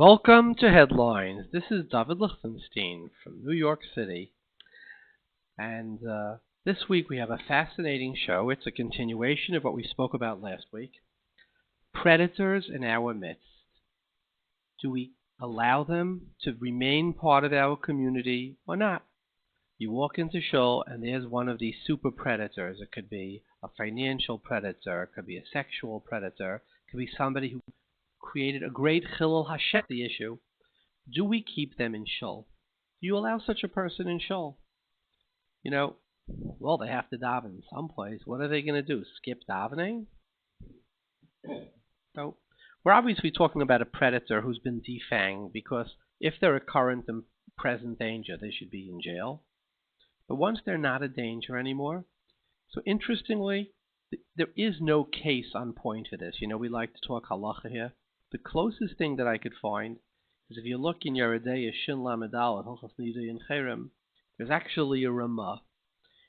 Welcome to Headlines. This is David Lichtenstein from New York City. And this week we have a fascinating show. It's a continuation of what we spoke about last week. Predators in our midst. Do we allow them to remain part of our community or not? You walk into shul and there's one of these super predators. It could be a financial predator. It could be a sexual predator. It could be somebody who created a great Chilul Hashem. The issue, do we keep them in shul? Do you allow such a person in shul? Well, they have to daven someplace. What are they going to do? Skip davening? So, we're obviously talking about a predator who's been defanged, because if they're a current and present danger, they should be in jail. But once they're not a danger anymore, so interestingly, there is no case on point for this. We like to talk halacha here. The closest thing that I could find is if you look in Yoreh De'ah Shin Lamed Aleph, Hilchos Nidui and Cherem, there's actually a Ramah.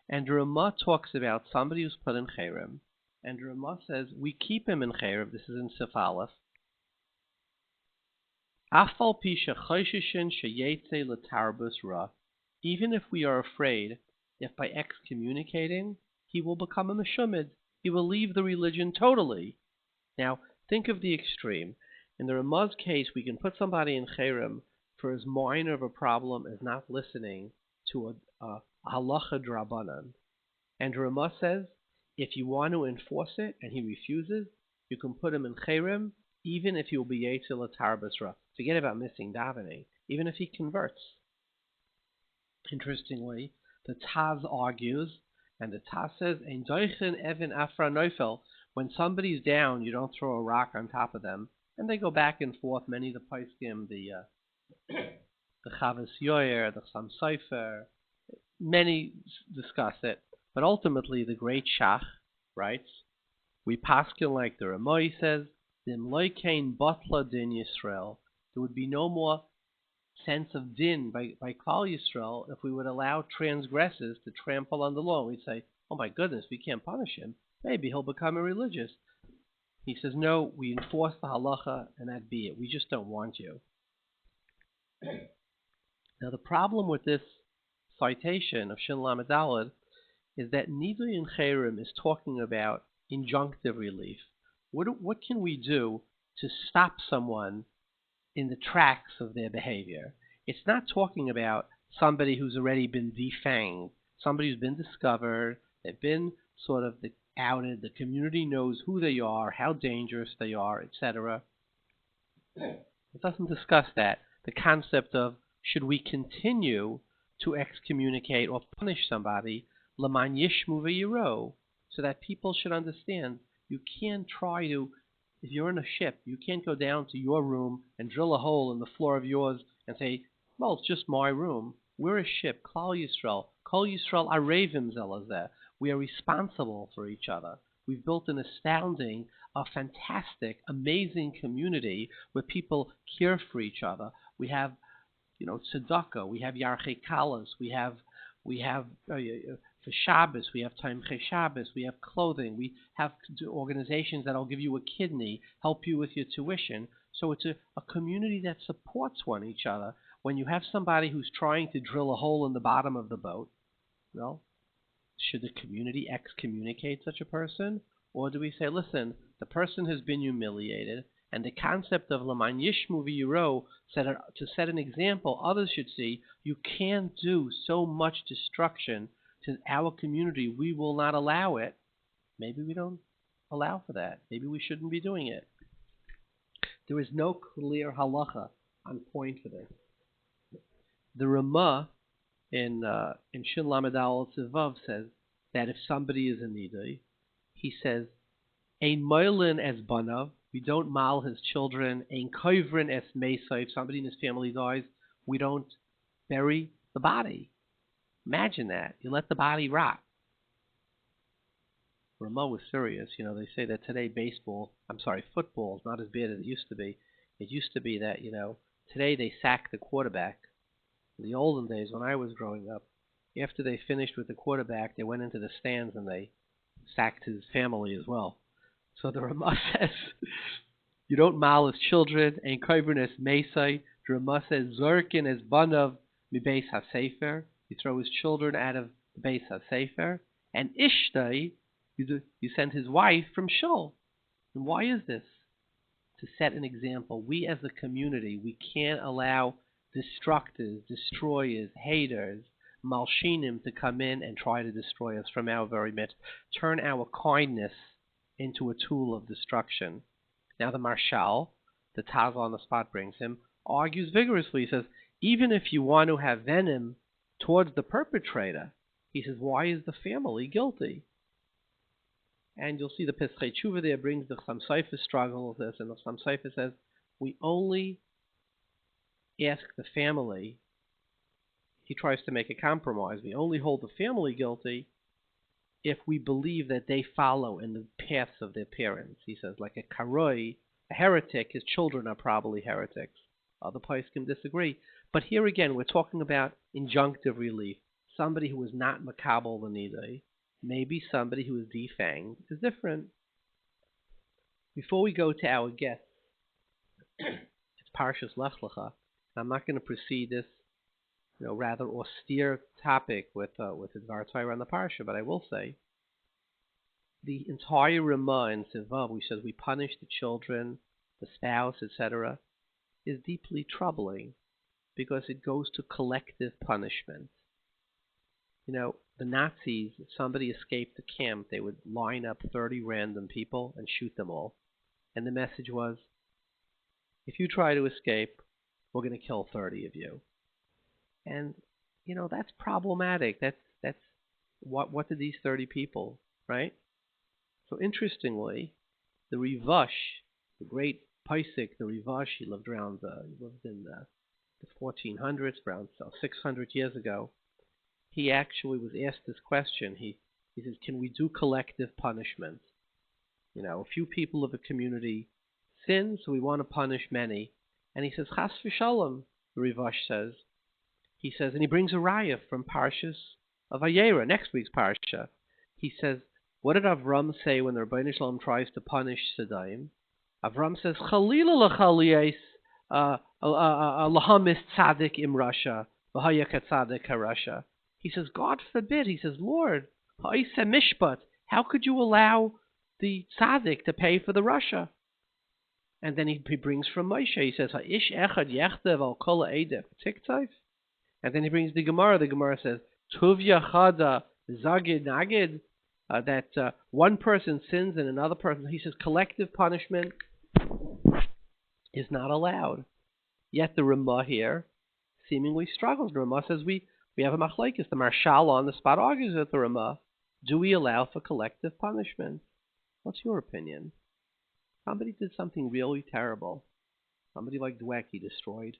And the Ramah talks about somebody who's put in Cherem, and the Ramah says, we keep him in Cherem. This is in Sif Aleph. Afal pi shechoshishin sheyetze l'tarbus ra. Even if we are afraid, if by excommunicating, he will become a meshumid. He will leave the religion totally. Now, think of the extreme. In the Ramah's case, we can put somebody in Cherem for as minor of a problem as not listening to a halacha drabanan. And Ramah says, if you want to enforce it and he refuses, you can put him in Cherem, even if he will be Yetzel Tarbus Ra. Forget about missing davening, even if he converts. Interestingly, the Taz argues, and the Taz says, Ein doichen even afra neufel. When somebody's down, you don't throw a rock on top of them. And they go back and forth. Many of the Paiskim, the Chavos Yoyer, the Sam Sofer, many discuss it. But ultimately, the great Shach writes, we paskin like the Ramah says, Dim loikein batla din Yisrael. There would be no more sense of din by Klal Yisrael if we would allow transgressors to trample on the law. We'd say, oh my goodness, we can't punish him. Maybe he'll become irreligious. He says, no, we enforce the halacha and that be it. We just don't want you. Now the problem with this citation of Shin Lamed Daled is that Nidui and Cherem is talking about injunctive relief. What can we do to stop someone in the tracks of their behavior? It's not talking about somebody who's already been defanged, somebody who's been discovered, they've been sort of outed, the community knows who they are, how dangerous they are, etc. It doesn't discuss that. The concept of, should we continue to excommunicate or punish somebody, l'man yishmu v'yiro, so that people should understand you can't try to, if you're in a ship, you can't go down to your room and drill a hole in the floor of yours and say, well, it's just my room. We're a ship, Klal Yisrael. Kol Yisrael arevim zelazeh. We are responsible for each other. We've built an astounding, a fantastic, amazing community where people care for each other. We have, tzedakah. We have yarchei kalas. We have for Shabbos, we have Taimchei Shabbos, we have clothing, we have organizations that will give you a kidney, help you with your tuition. So it's a community that supports one each other. When you have somebody who's trying to drill a hole in the bottom of the boat, well, should the community excommunicate such a person? Or do we say, listen, the person has been humiliated, and the concept of L'man Yishmu V'yiro, to set an example others should see, you can't do so much destruction to our community. We will not allow it. Maybe we don't allow for that. Maybe we shouldn't be doing it. There is no clear halacha on point for this. The Ramah in Shin Lamed Aleph Vav says that if somebody is a nidui, he says, Ein moilin es banav, we don't mal his children. Ein koivrin es meisa, if somebody in his family dies, we don't bury the body. Imagine that. You let the body rot. Ramah was serious. They say that today football is not as bad as it used to be. It used to be that, today they sack the quarterback. In the olden days, when I was growing up, after they finished with the quarterback, they went into the stands and they sacked his family as well. So the Ramah says, You don't mal his children, and koivrin es mesai. The Ramah says, Zorkin es banav mi beis ha-sefer. You throw his children out of the beis ha-sefer. And Ishtai, you send his wife from shul. And why is this? To set an example. We as a community, we can't allow destructors, destroyers, haters, malshinim to come in and try to destroy us from our very midst. Turn our kindness into a tool of destruction. Now the Marshal, the Taz on the spot brings him, argues vigorously. He says, even if you want to have venom towards the perpetrator, he says, why is the family guilty? And you'll see the Pesachei Tshuva there brings the Chassam Sofer struggle with this, and the Chassam Sofer says, we only ask the family, he tries to make a compromise, we only hold the family guilty if we believe that they follow in the paths of their parents. He says, like a karoi, a heretic, his children are probably heretics. Other places can disagree. But here again, we're talking about injunctive relief. Somebody who is not makabel the nidai, maybe somebody who is defanged, is different. Before we go to our guests, it's Parshas Lech Lecha. I'm not going to proceed this rather austere topic with the Dvar Torah on the Parsha, but I will say the entire Ramah in Sivav, which says we punish the children, the spouse, etc., is deeply troubling because it goes to collective punishment. The Nazis, if somebody escaped the camp, they would line up 30 random people and shoot them all. And the message was, if you try to escape, we're going to kill 30 of you. And, that's problematic. That's what did these 30 people, right? So interestingly, the Rivash, the great Paisik, the Rivash, he lived in the 1400s, around 600 years ago. He actually was asked this question. He says, can we do collective punishment? A few people of a community sin, so we want to punish many. And he says, Chas v'shalom, the Rivash says. He says, and he brings a raya from Parshas of Vayera, next week's Parsha. He says, what did Avram say when the Rebbeinu Shalom tries to punish Sodom? Avram says, Chalila l'chaliyes lahamis tzadik im Rasha, v'haya katzadik harasha. He says, God forbid. He says, Lord, ha'isa mishpat, how could you allow the tzaddik to pay for the Rasha? And then he brings from Moshe, he says, ha'ish echad yechtev al kol ha'edef tiktayv. And then he brings the Gemara. The Gemara says, Tuvya chada zagid nagid, that one person sins and another person. He says collective punishment is not allowed. Yet the Ramah here seemingly struggles. The Ramah says we have a machlekes. The Marshal on the spot argues with the Ramah. Do we allow for collective punishment? What's your opinion? Somebody did something really terrible. Somebody like Dweck, he destroyed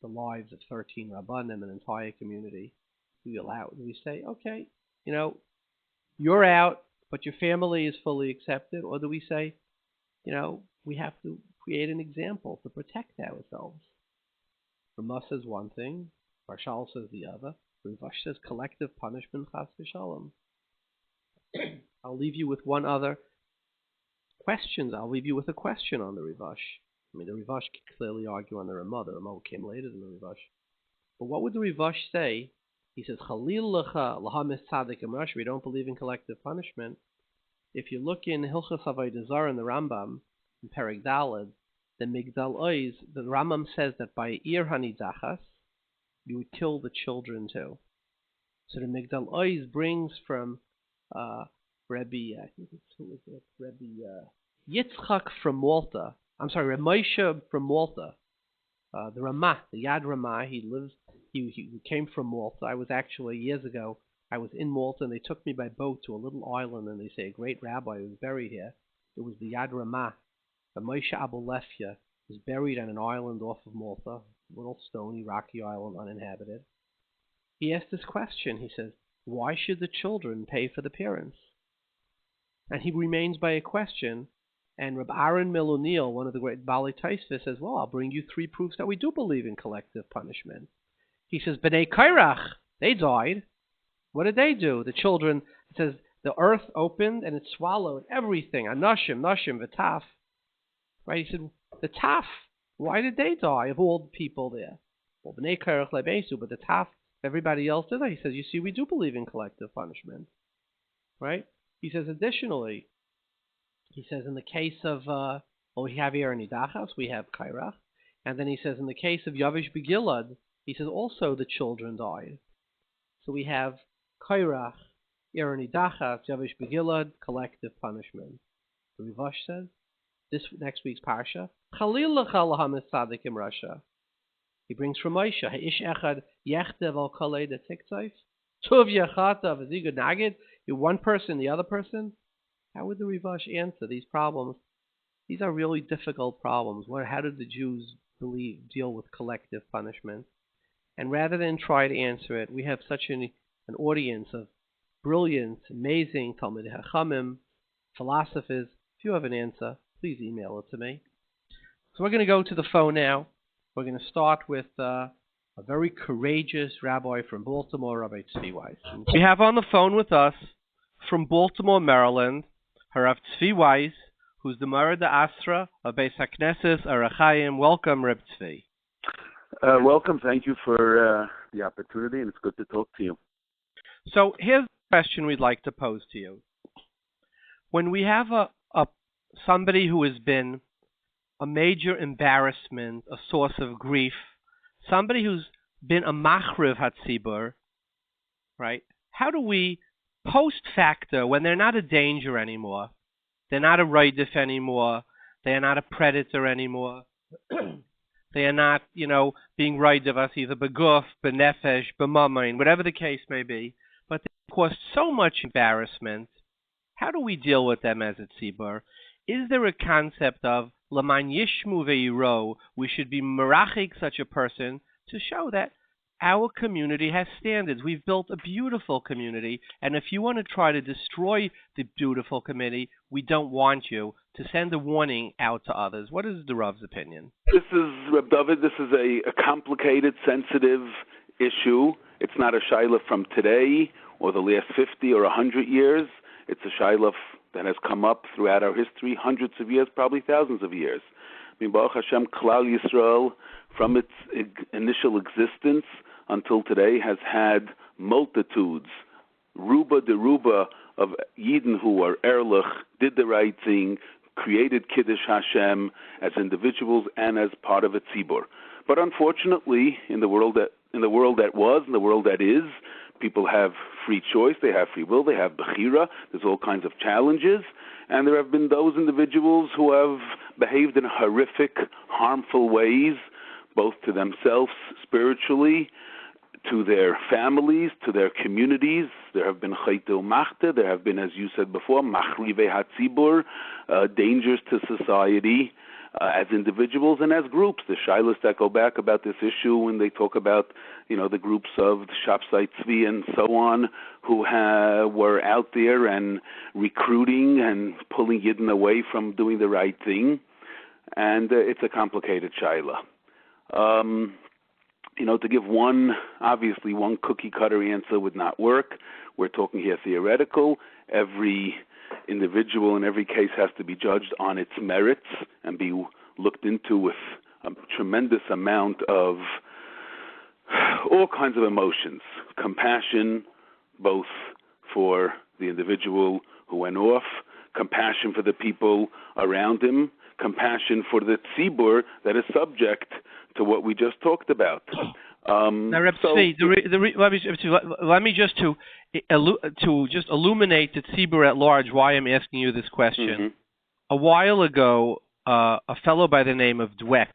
the lives of 13 Rabbanim, an entire community. Do we say, okay, you're out, but your family is fully accepted? Or do we say, we have to create an example to protect ourselves? Ramah says one thing, Marshal says the other. Rivash says collective punishment, chas v'shalom. I'll leave you with one other question. I'll leave you with a question on the Rivash. The Rivash can clearly argue on the Ramah. The Ramah came later than the Rivash. But what would the Rivash say? He says, Chalil lecha lahamis tzadik im Rasha. We don't believe in collective punishment. If you look in Hilchos Avodah Zarah in the Rambam, in Perek Daled, the Migdal Oz, the Rambam says that by Ir Hanidachas, you would kill the children too. So the Migdal Oz brings from Rabbi, I think it's, who was it? Rabbi Yitzchak from Malta. I'm sorry, Rabbi Moshe from Malta. The Ramah, the Yad Ramah, he came from Malta. I was actually, years ago, I was in Malta and they took me by boat to a little island and they say a great rabbi was buried here. It was the Yad Ramah. The Moshe Abulefia was buried on an island off of Malta, a little stony, rocky island, uninhabited. He asked this question. He says, why should the children pay for the parents? And he remains by a question. And Reb Aaron Meloniel, one of the great Bali Taisva, says, well, I'll bring you 3 proofs that we do believe in collective punishment. He says, B'nai Kairach, they died. What did they do? The children, it says, the earth opened and it swallowed everything. Anashim, Nashim, V'taf. Right? He said, The Taf, why did they die of all the people there? Well, B'nai Korach Lebesu, but the Taf, everybody else did that. He says, you see, we do believe in collective punishment, right? He says, additionally, he says in the case of, we have here in Idachas, we have Kairach, and then he says in the case of Yavish Begilad, he says also the children died. So we have Kairach, Aaron Idachas, Yavish Begilad, collective punishment. The Rivash says, this next week's parsha, Chalil l'chal ha'mis tzadik im rasha. He brings from Moshe, Ha'ish echad yechtev al kolei de tiktzayf, tuv yachata v'zigud nagid, you one person, the other person. How would the Rivash answer these problems? These are really difficult problems. How did the Jews deal with collective punishment? And rather than try to answer it, we have such an audience of brilliant, amazing Talmidei Chachamim, philosophers. If you have an answer, please email it to me. So we're going to go to the phone now. We're going to start with a very courageous rabbi from Baltimore, Rabbi Tzvi Weiss. We have on the phone with us from Baltimore, Maryland, Harav Tzvi Weiss, who's the Mara de Asra of Beis HaKnesses Arachayim. Welcome, Reb Tzvi. Welcome. Thank you for the opportunity, and it's good to talk to you. So here's the question we'd like to pose to you. When we have somebody who has been a major embarrassment, a source of grief, somebody who's been a machriv hatzibur, right? How do we, post facto, when they're not a danger anymore, they're not a roidif anymore, they are not a predator anymore, they are not, being roidif us either beguf, benefesh, b'mamain, whatever the case may be, but they cause so much embarrassment. How do we deal with them as a tzibur? Is there a concept of L'man yishmu ve'yiro, we should be merachik such a person to show that our community has standards. We've built a beautiful community, and if you want to try to destroy the beautiful community, we don't want you to send a warning out to others. What is the Rav's opinion? This is, Reb David, this is a complicated, sensitive issue. It's not a shaila from today or the last 50 or 100 years. It's a shaila that has come up throughout our history, hundreds of years, probably thousands of years. I mean, Baruch Hashem, Klal Yisrael, from its initial existence until today, has had multitudes, ruba de ruba, of Yidden who are Erlich, did the right thing, created Kiddush Hashem as individuals and as part of a tzibur. But unfortunately, in the world that was, in the world that is, people have free choice, they have free will, they have bechira, there's all kinds of challenges, and there have been those individuals who have behaved in horrific, harmful ways, both to themselves spiritually, to their families, to their communities. There have been chayte u'machte, there have been, as you said before, machrivei hatzibur, dangers to society, as individuals and as groups. The shilas that go back about this issue when they talk about, the groups of the Shapsai Tzvi and so on, who were out there and recruiting and pulling Yidden away from doing the right thing. And it's a complicated shaila. To give one cookie cutter answer would not work. We're talking here theoretical. Every individual in every case has to be judged on its merits and be looked into with a tremendous amount of all kinds of emotions. Compassion, both for the individual who went off, compassion for the people around him, compassion for the tzibur that is subject to what we just talked about. Now, Reb Tzvi, let me just to illuminate the tzibur at large why I'm asking you this question. Mm-hmm. A while ago, a fellow by the name of Dweck,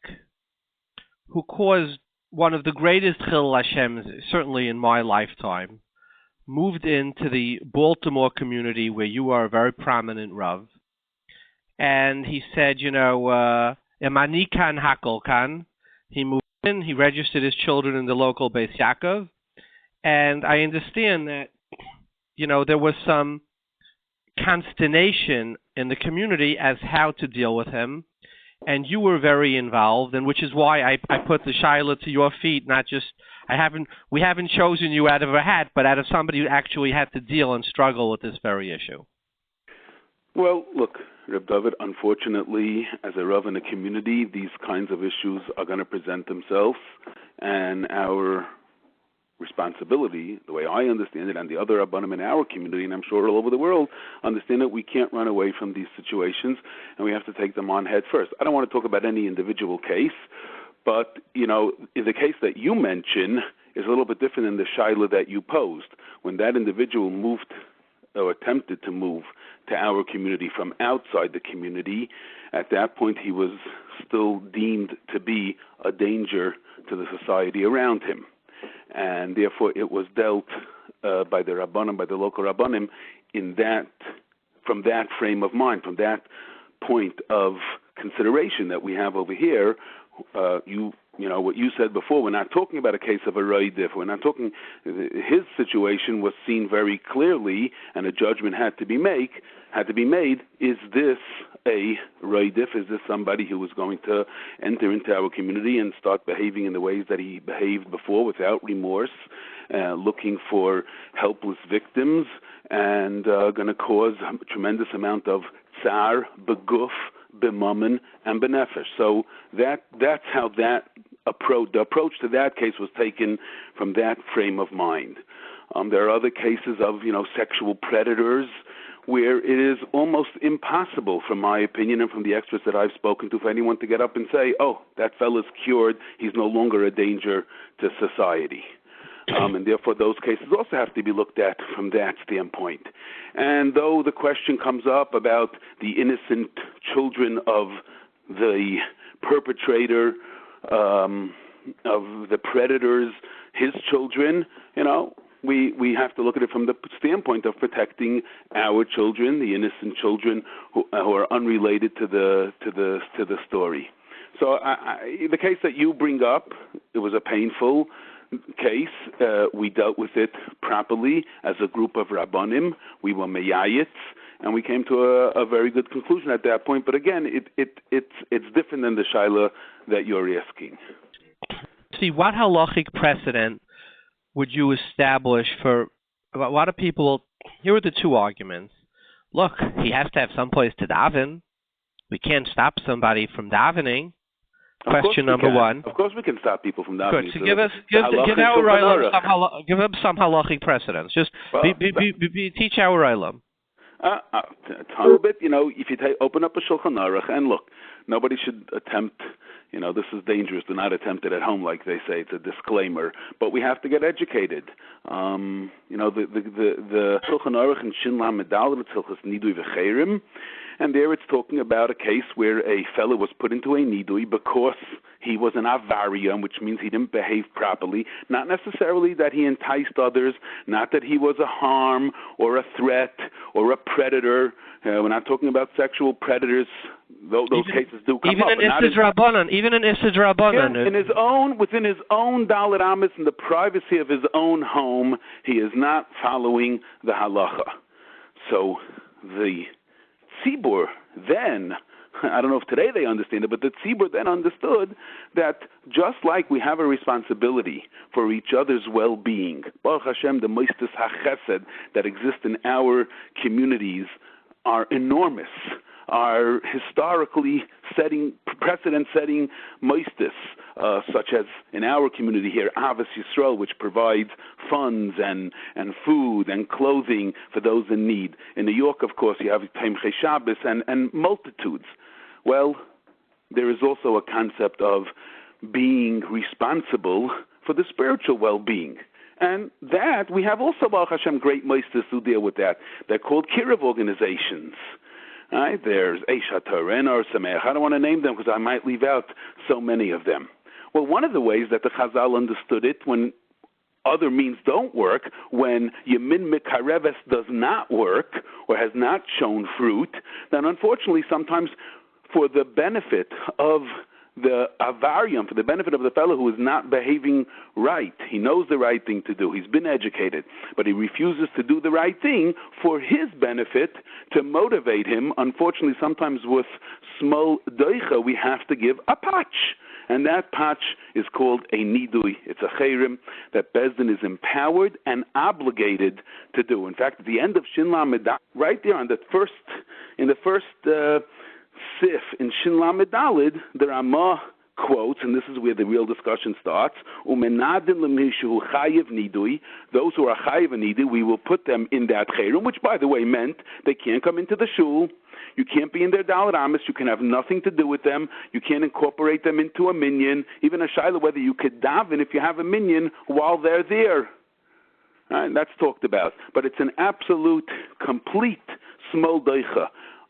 who caused one of the greatest Chillul Hashem, certainly in my lifetime, moved into the Baltimore community where you are a very prominent Rav. And he said, Emani kan hakol kan. He moved in, he registered his children in the local Beis Yaakov. And I understand that, there was some consternation in the community as how to deal with him. And you were very involved, and which is why I put the shaila to your feet, we haven't chosen you out of a hat, but out of somebody who actually had to deal and struggle with this very issue. Well, look, Reb David, unfortunately, as a Rav in a community, these kinds of issues are going to present themselves, and our responsibility, the way I understand it, and the other Rabbanim in our community, and I'm sure all over the world, understand that we can't run away from these situations, and we have to take them on head first. I don't want to talk about any individual case, but, the case that you mention is a little bit different than the shaila that you posed. When that individual moved or attempted to move to our community from outside the community, at that point he was still deemed to be a danger to the society around him. And therefore it was dealt by the Rabbanim, by the local Rabbanim, from that frame of mind, from that point of consideration that we have over here. What you said before, we're not talking about a case of a roidif. We're not talking, his situation was seen very clearly, and a judgment had to be made. Is this a roidif? Is this somebody who was going to enter into our community and start behaving in the ways that he behaved before, without remorse, looking for helpless victims, and going to cause a tremendous amount of tsar, beguf, b'mammon, and b'nefesh? So that's how the approach to that case was taken from that frame of mind. There are other cases of sexual predators where it is almost impossible, from my opinion and from the experts that I've spoken to, for anyone to get up and say, "Oh, that fellow's cured. He's no longer a danger to society." And therefore those cases also have to be looked at from that standpoint. And though the question comes up about the innocent children of the perpetrator, of the predators, his children, we have to look at it from the standpoint of protecting our children, the innocent children who are unrelated to the story. So the case that you bring up, it was a painful case. We dealt with it properly as a group of Rabbanim. We were meyayitz, and we came to a very good conclusion at that point. But again, it's different than the shaila that you're asking. See, what halachic precedent would you establish for a lot of people? Here are the two arguments. Look, he has to have someplace to daven. We can't stop somebody from davening. Question number one. Of course we can stop people from davening. Good. So give them some halachic precedents. Just teach our Olam. A ton bit, if you open up a Shulchan Aruch, and look, nobody should attempt, this is dangerous, do not attempt it at home, like they say. It's a disclaimer. But we have to get educated. The Shulchan Aruch in Shin Lamed Daled, it's Hilchos Nidui V'Cheirim, and there it's talking about a case where a fellow was put into a nidui because he was an avariya, which means he didn't behave properly. Not necessarily that he enticed others, not that he was a harm or a threat or a predator. We're not talking about sexual predators. Those cases do come up. Even in Isid Rabbanan. Within his own Dalet Amos, in the privacy of his own home, he is not following the halacha. So the Tzibur then, I don't know if today they understand it, but the Tzibur then understood that just like we have a responsibility for each other's well-being, Baruch Hashem, the moistus hachesed that exist in our communities are enormous, are historically precedent-setting moistus, such as in our community here, Avos Yisrael, which provides funds and food and clothing for those in need. In New York, of course, you have Tomchei Shabbos and multitudes. Well, there is also a concept of being responsible for the spiritual well-being. And that, we have also, Baruch Hashem, great moistus who deal with that. They're called Kiruv organizations. Right? There's Eishat Torah or Sameach. I don't want to name them because I might leave out so many of them. Well, one of the ways that the Chazal understood it, when other means don't work, when Yemin Mikareves does not work or has not shown fruit, then unfortunately sometimes for the benefit of the avarium, for the benefit of the fellow who is not behaving right. He knows the right thing to do. He's been educated, but he refuses to do the right thing for his benefit, to motivate him. Unfortunately, sometimes with small doicha, we have to give a patch. And that patch is called a nidui. It's a chayrim that Beis Din is empowered and obligated to do. In fact, at the end of Shin Lamed, right there in the first sif in Shin Lamed Daled, the Ramah quotes, and this is where the real discussion starts, Umenadin lemishu chayiv nidui, those who are chayiv nidui, we will put them in that chayrim, which, by the way, meant they can't come into the shul, you can't be in their Daled Amos, you can have nothing to do with them, you can't incorporate them into a minyan, even a shayla whether you could daven if you have a minyan while they're there. That's talked about. But it's an absolute, complete smol doicha.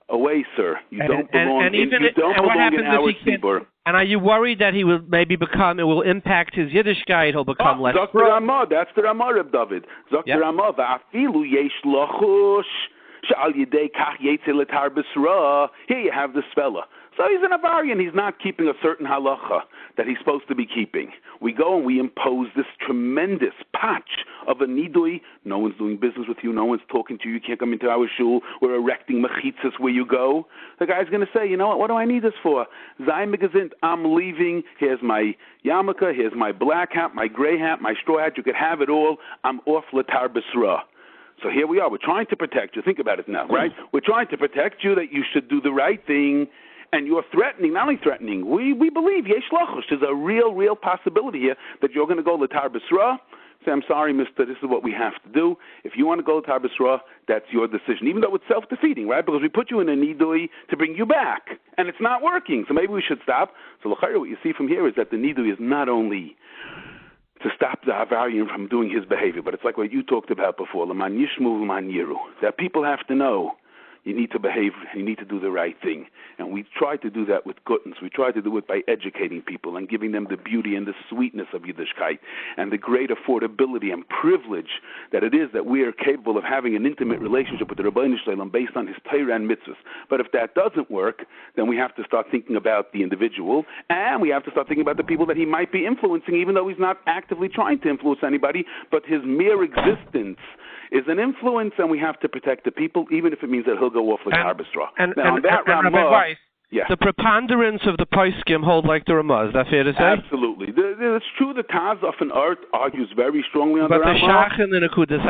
Away, sir. You don't belong in our tzibur. And are you worried that he will maybe it will impact his Yiddishkeit, he'll become less... Dr. Ramah, that's the Ramah, Reb David. Dr. Ramah, va'afilu yesh lochush, she'al yidei kach yetze letar b'sra. Here you have this fella. So he's an Avarian. He's not keeping a certain halacha that he's supposed to be keeping. We go and we impose this tremendous patch of a nidui. No one's doing business with you. No one's talking to you. You can't come into our shul. We're erecting mechitzas where you go. The guy's going to say, you know what do I need this for? Zayin megazint, I'm leaving. Here's my yarmulke. Here's my black hat, my gray hat, my straw hat. You could have it all. I'm off letar b'sra. So here we are. We're trying to protect you. Think about it now, right? We're trying to protect you that you should do the right thing. And you're threatening, not only threatening, we believe, yesh lachush, there's a real possibility here that you're going to go letar b'sra. Say, I'm sorry, mister, this is what we have to do. If you want to go letar b'sra, that's your decision, even though it's self-defeating, right? Because we put you in a nidui to bring you back, and it's not working, so maybe we should stop. So l'chayr, what you see from here is that the nidui is not only to stop the Havarian from doing his behavior, but it's like what you talked about before, l'man yishmu l'man yiru, that people have to know. You need to behave, you need to do the right thing. And we try to do that with Guttens. We try to do it by educating people and giving them the beauty and the sweetness of Yiddishkeit and the great affordability and privilege that it is that we are capable of having an intimate relationship with the Rebbeinu Shalom based on his Torah and mitzvahs. But if that doesn't work, then we have to start thinking about the individual, and we have to start thinking about the people that he might be influencing, even though he's not actively trying to influence anybody, but his mere existence is an influence, and we have to protect the people, even if it means that he'll go off like Harbistra. The preponderance of the poskim hold like the Ramah. Is that fair to say? Absolutely. It's true the Taz of an art argues very strongly on the Ramah. But the Shach and the Nekudas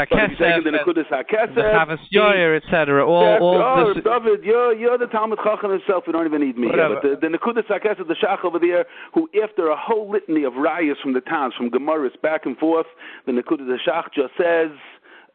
HaKesef, the Chavas Yoyer, etc. David, you're the Talmud Chacham himself. You don't even need me here. But the Nekudas HaKesef, the Shach over there, who after a whole litany of rayas from the Taz, from Gemaras back and forth, the Nekudas HaShach just says,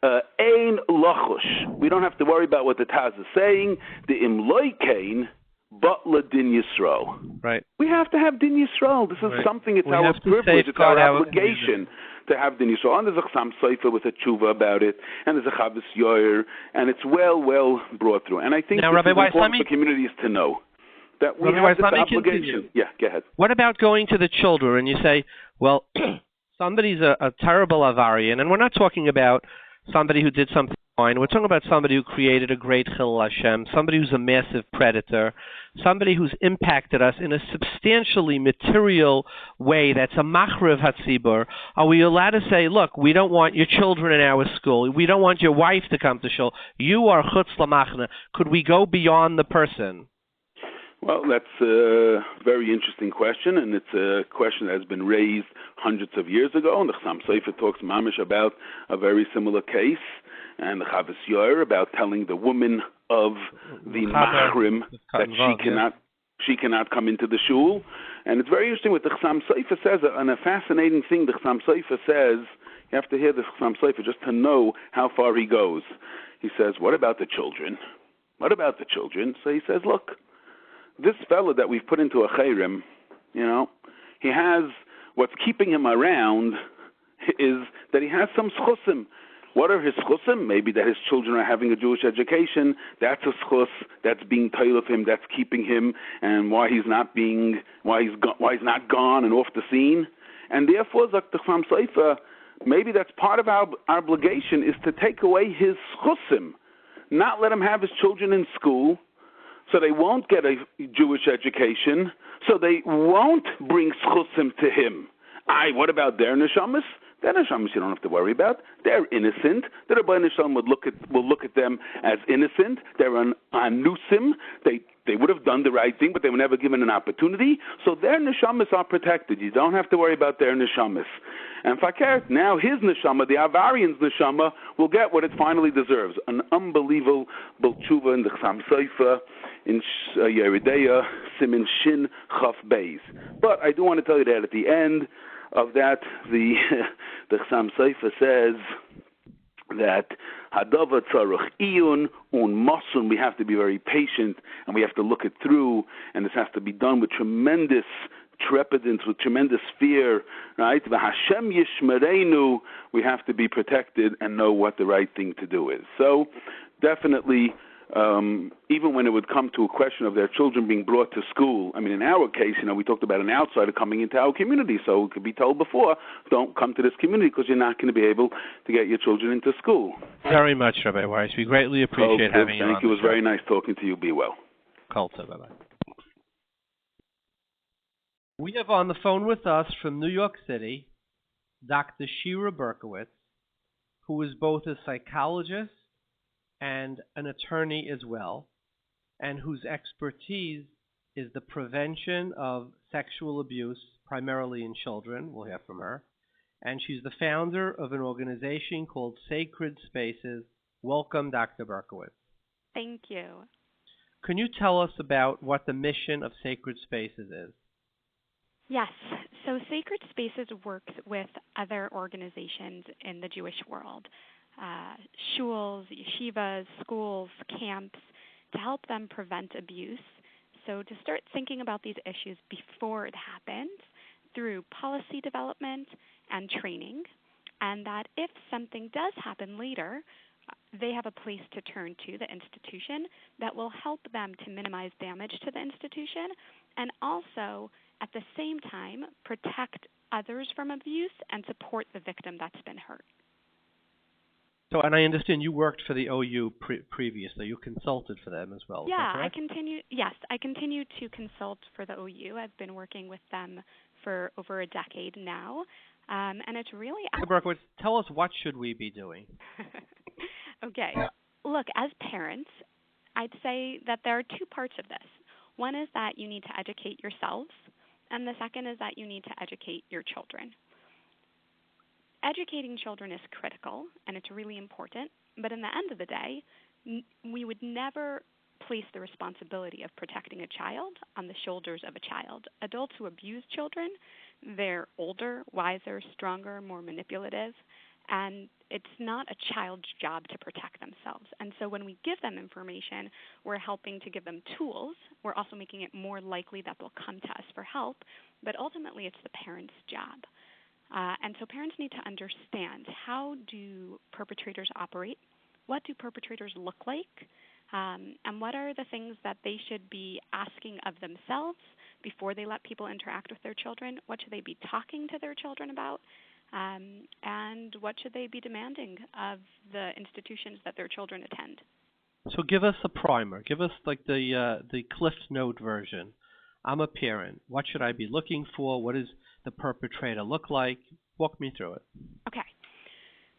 Ein lachush. We don't have to worry about what the Taz is saying. The imloy kain, but la din Yisrael. Right. We have to have din Yisrael. This is something. It's our privilege. It's our obligation to have din Yisrael. And there's a Chassam Sofer with a tshuva about it, and there's a Chavas Yoyer, and it's well brought through. And I think now, this is important for communities to know that we have this obligation. Yeah, go ahead. What about going to the children and you say, well, somebody's a terrible Avarian, and we're not talking about somebody who did something fine. We're talking about somebody who created a great Chilul Hashem, somebody who's a massive predator, somebody who's impacted us in a substantially material way that's a machriv hatzibur. Are we allowed to say, look, we don't want your children in our school. We don't want your wife to come to shul. You are chutz lamachna. Could we go beyond the person? Well, that's a very interesting question, and it's a question that has been raised hundreds of years ago, and the Chassam Sofer talks mamish about a very similar case, and the Chavas Yoyer about telling the woman of the machrim that she cannot come into the shul. And it's very interesting what the Chassam Sofer says, and a fascinating thing the Chassam Sofer says, you have to hear the Chassam Sofer just to know how far he goes. He says, what about the children? What about the children? So he says, look, this fellow that we've put into a chayrim, he has, what's keeping him around is that he has some schusim. What are his schusim? Maybe that his children are having a Jewish education. That's a schus that's being told of him, that's keeping him, and why he's not gone and off the scene. And therefore, Dr. Chassam Sofer, maybe that's part of our obligation is to take away his schusim, not let him have his children in school, so they won't get a Jewish education, so they won't bring schusim to him. What about their neshamas? They're neshamas you don't have to worry about. They're innocent. The Rebbeinu Shalom will look at them as innocent. They're an anusim. They would have done the right thing, but they were never given an opportunity. So their neshamas are protected. You don't have to worry about their neshamas. And Fakir, now his neshama, the Avarian's neshama, will get what it finally deserves. An unbelievable tshuva in the Chassam Sofer, in Yeridea, Simin Shin Chaf Beis. But I do want to tell you that at the end of that, the Chassam Sofer says that Hadava Tzarech Iyun Un Masun, we have to be very patient and we have to look it through, and this has to be done with tremendous trepidance, with tremendous fear, right? V'Hashem Yishmereinu, we have to be protected and know what the right thing to do is. So definitely, even when it would come to a question of their children being brought to school, I mean, in our case, we talked about an outsider coming into our community, so it could be told before, don't come to this community because you're not going to be able to get your children into school. Very much, Rabbi Weiss. We greatly appreciate having you on. Thank you. It was very nice talking to you. Be well. Kulta, bye-bye. We have on the phone with us from New York City, Dr. Shira Berkowitz, who is both a psychologist and an attorney as well, and whose expertise is the prevention of sexual abuse, primarily in children. We'll hear from her. And she's the founder of an organization called Sacred Spaces. Welcome, Dr. Berkowitz. Thank you. Can you tell us about what the mission of Sacred Spaces is? Yes. So Sacred Spaces works with other organizations in the Jewish world, shuls, yeshivas, schools, camps, to help them prevent abuse. So to start thinking about these issues before it happens through policy development and training, and that if something does happen later, they have a place to turn to, the institution, that will help them to minimize damage to the institution and also at the same time protect others from abuse and support the victim that's been hurt. So, and I understand you worked for the OU previously. You consulted for them as well. Yeah, I continue to consult for the OU. I've been working with them for over a decade now, and it's really. Berkowitz, tell us, what should we be doing? Okay. Look, as parents, I'd say that there are two parts of this. One is that you need to educate yourselves, and the second is that you need to educate your children. Educating children is critical, and it's really important, but in the end of the day, we would never place the responsibility of protecting a child on the shoulders of a child. Adults who abuse children, they're older, wiser, stronger, more manipulative, and it's not a child's job to protect themselves. And so when we give them information, we're helping to give them tools. We're also making it more likely that they'll come to us for help, but ultimately it's the parent's job. And so parents need to understand, how do perpetrators operate? What do perpetrators look like? And what are the things that they should be asking of themselves before they let people interact with their children? What should they be talking to their children about? And what should they be demanding of the institutions that their children attend? So give us a primer. Give us like the Cliff Note version. I'm a parent. What should I be looking for? What does the perpetrator look like? Walk me through it. Okay.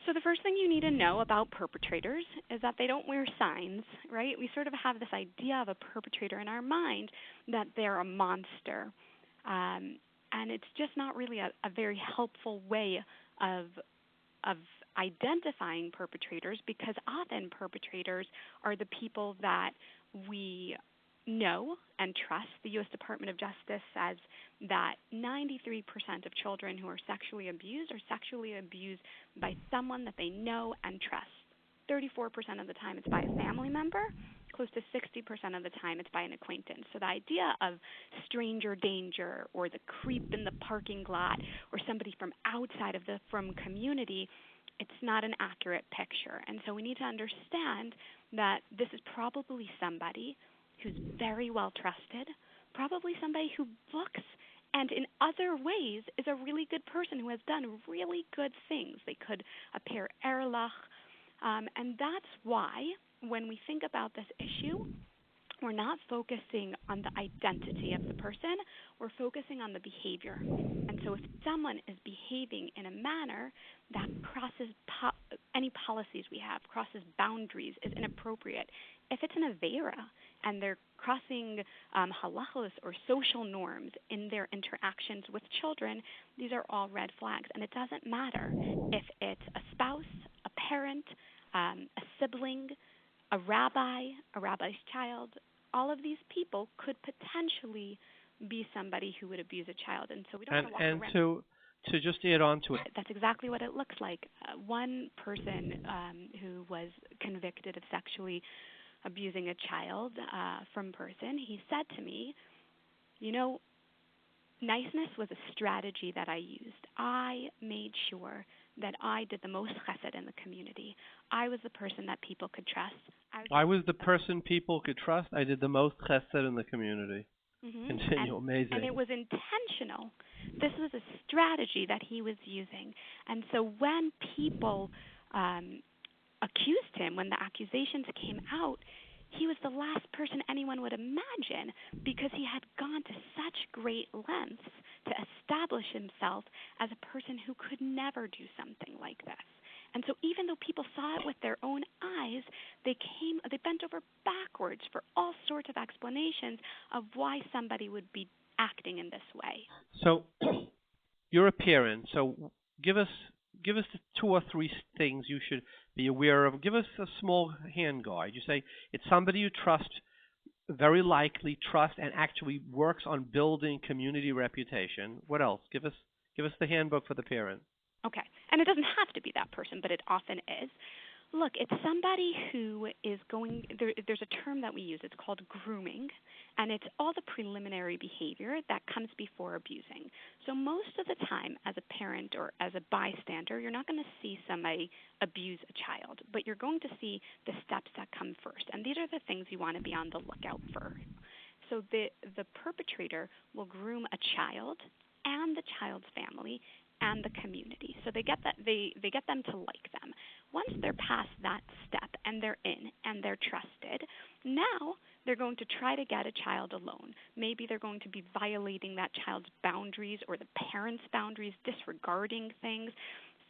So the first thing you need to know about perpetrators is that they don't wear signs, right? We sort of have this idea of a perpetrator in our mind that they're a monster. And it's just not really a very helpful way of identifying perpetrators, because often perpetrators are the people that we know and trust. The U.S. Department of Justice says that 93% of children who are sexually abused are sexually abused by someone that they know and trust. 34% of the time it's by a family member. Close to 60% of the time it's by an acquaintance. So the idea of stranger danger or the creep in the parking lot or somebody from outside of from community, it's not an accurate picture. And so we need to understand that this is probably somebody who's very well trusted, probably somebody who looks and in other ways is a really good person who has done really good things. They could appear erlach. And that's why when we think about this issue, we're not focusing on the identity of the person, we're focusing on the behavior. And so if someone is behaving in a manner that crosses any policies we have, crosses boundaries, is inappropriate, if it's an avera and they're crossing halachos or social norms in their interactions with children, these are all red flags. And it doesn't matter if it's a spouse, a parent, a sibling, a rabbi's child. All of these people could potentially be somebody who would abuse a child. And so we don't want to walk around. And to just add on to it. That's exactly what it looks like. One person who was convicted of sexually abusing a child from person, he said to me, niceness was a strategy that I used. I made sure that I did the most chesed in the community. I was the person that people could trust. I was the person people could trust. I did the most chesed in the community. Mm-hmm. Continue, amazing. And it was intentional. This was a strategy that he was using. And so when people accused him, when the accusations came out, he was the last person anyone would imagine, because he had gone to such great lengths to establish himself as a person who could never do something like this. And so even though people saw it with their own eyes, they bent over backwards for all sorts of explanations of why somebody would be acting in this way. So you're a parent, so give us the 2 or 3 things you should be aware of. Give us a small hand guide. You say it's somebody you trust, very likely trust, and actually works on building community reputation. What else? Give us the handbook for the parent. Okay. And it doesn't have to be that person, but it often is. Look, it's somebody who is there's a term that we use. It's called grooming, and it's all the preliminary behavior that comes before abusing. So most of the time, as a parent or as a bystander, you're not going to see somebody abuse a child, but you're going to see the steps that come first. And these are the things you want to be on the lookout for. So the perpetrator will groom a child and the child's family and the community. So they get them to like them. Once they're past that step and they're in and they're trusted, now they're going to try to get a child alone. Maybe they're going to be violating that child's boundaries or the parents' boundaries, disregarding things.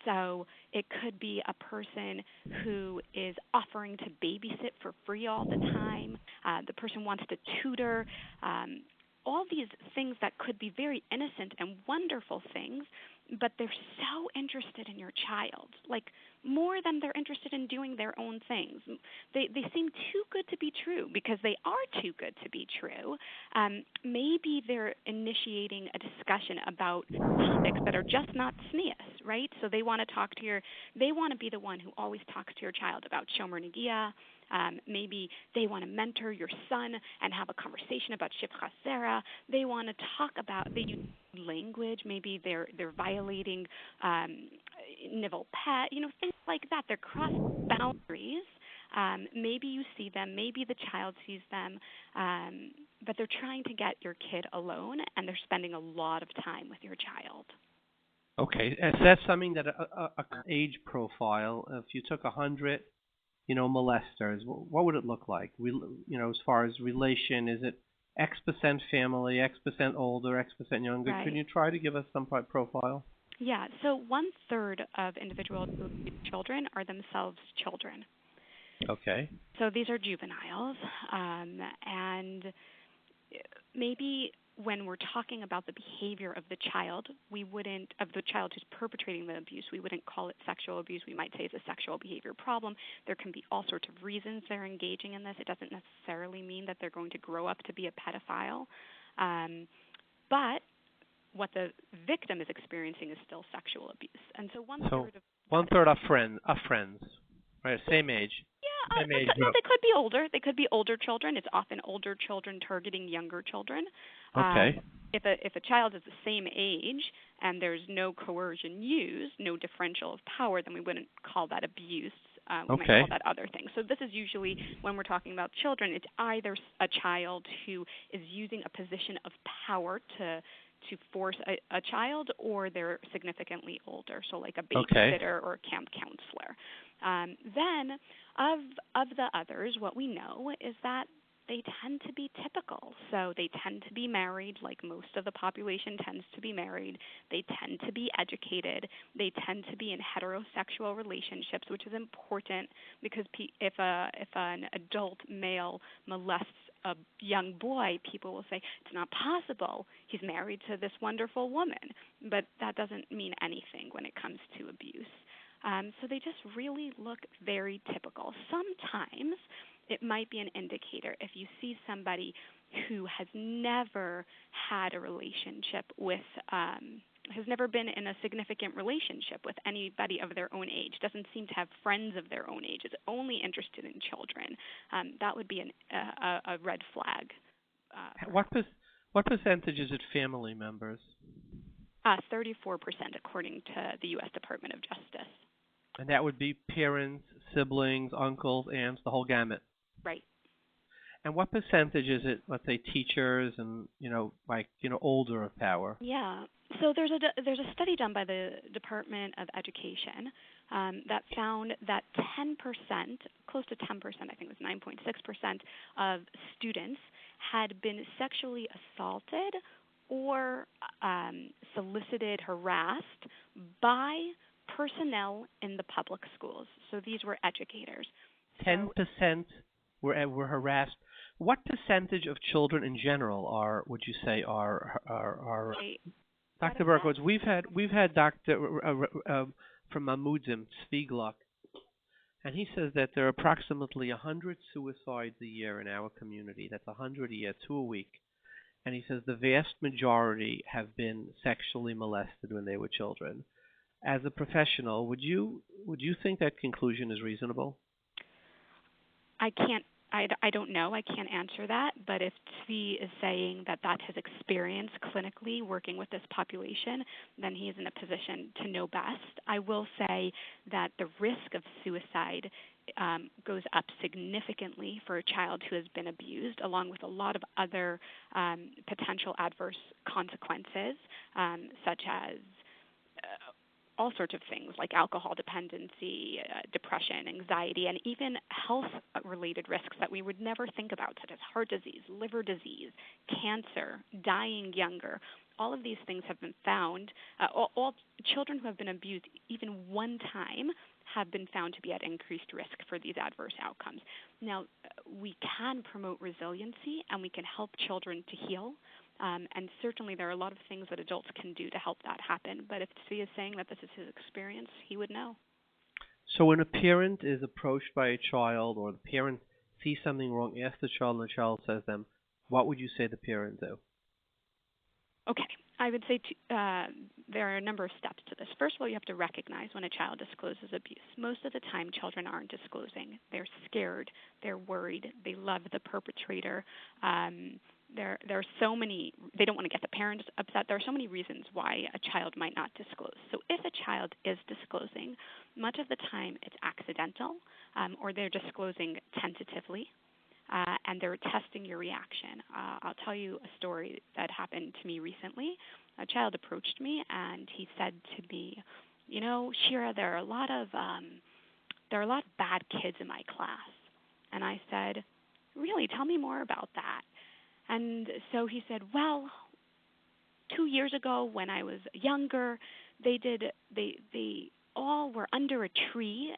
So it could be a person who is offering to babysit for free all the time. The person wants to tutor. All these things that could be very innocent and wonderful things, but they're so interested in your child, like more than they're interested in doing their own things. They seem too good to be true because they are too good to be true. Maybe they're initiating a discussion about topics that are just not sneas, right? So they want to be the one who always talks to your child about Shomer Negiah. Maybe they want to mentor your son and have a conversation about Shifchas Zera. They want to talk about, they use language. Maybe they're violating nivel pet, things like that. They're cross boundaries. Maybe you see them, maybe the child sees them, but they're trying to get your kid alone, and they're spending a lot of time with your child. Okay, so that's something that a age profile, if you took 100 molesters, what would it look like? As far as relation, is it X% family, X% older, X% younger? Right. Can you try to give us some profile? Yeah, so 1/3 of individual children are themselves children. Okay. So these are juveniles, and maybe when we're talking about the behavior of the child, of the child who's perpetrating the abuse, we wouldn't call it sexual abuse. We might say it's a sexual behavior problem. There can be all sorts of reasons they're engaging in this. It doesn't necessarily mean that they're going to grow up to be a pedophile. But what the victim is experiencing is still sexual abuse. And so 1/3 of 1/3 are friends, right? Same age. Yeah, they could be older. They could be older children. It's often older children targeting younger children. Okay. If a child is the same age and there's no coercion used, no differential of power, then we wouldn't call that abuse. We might call that other things. So this is usually, when we're talking about children, it's either a child who is using a position of power to force a child, or they're significantly older, so like a babysitter or a camp counselor. Then of the others, what we know is that they tend to be typical. So they tend to be married, like most of the population tends to be married. They tend to be educated. They tend to be in heterosexual relationships, which is important because if an adult male molests a young boy, people will say it's not possible. He's married to this wonderful woman. But that doesn't mean anything when it comes to abuse. So they just really look very typical. Sometimes it might be an indicator if you see somebody who has never had a relationship with, has never been in a significant relationship with anybody of their own age, doesn't seem to have friends of their own age, is only interested in children. That would be a red flag. What percentage is it family members? 34%, according to the U.S. Department of Justice. And that would be parents, siblings, uncles, aunts, the whole gamut. Right. And what percentage is it, let's say, teachers and, older of power? Yeah. So there's a study done by the Department of Education that found that 10%, close to 10%, I think it was 9.6% of students had been sexually assaulted or solicited, harassed by personnel in the public schools. So these were educators. 10% were harassed. What percentage of children in general would you say are Dr. Berkowitz? We've had Dr. From Mamudim, Tzvi, and he says that there are approximately 100 suicides a year in our community. That's 100 a year, 2 a week. And he says the vast majority have been sexually molested when they were children. As a professional, would you think that conclusion is reasonable? I don't know. I can't answer that. But if Tzvi is saying that that's his experience clinically working with this population, then he is in a position to know best. I will say that the risk of suicide goes up significantly for a child who has been abused, along with a lot of other potential adverse consequences, such as all sorts of things like alcohol dependency, depression, anxiety, and even health-related risks that we would never think about, such as heart disease, liver disease, cancer, dying younger. All of these things have been found. All children who have been abused even one time have been found to be at increased risk for these adverse outcomes. Now, we can promote resiliency and we can help children to heal. And certainly there are a lot of things that adults can do to help that happen. But if Tzvi is saying that this is his experience, he would know. So when a parent is approached by a child or the parent sees something wrong, asks the child and the child says them, what would you say the parent do? Okay. I would say there are a number of steps to this. First of all, you have to recognize when a child discloses abuse. Most of the time, children aren't disclosing. They're scared. They're worried. They love the perpetrator. There are so many, they don't want to get the parents upset. There are so many reasons why a child might not disclose. So if a child is disclosing, much of the time it's accidental or they're disclosing tentatively and they're testing your reaction. I'll tell you a story that happened to me recently. A child approached me and he said to me, Shira, there are a lot of bad kids in my class. And I said, really? Tell me more about that. And so he said, well, 2 years ago when I was younger, they all were under a tree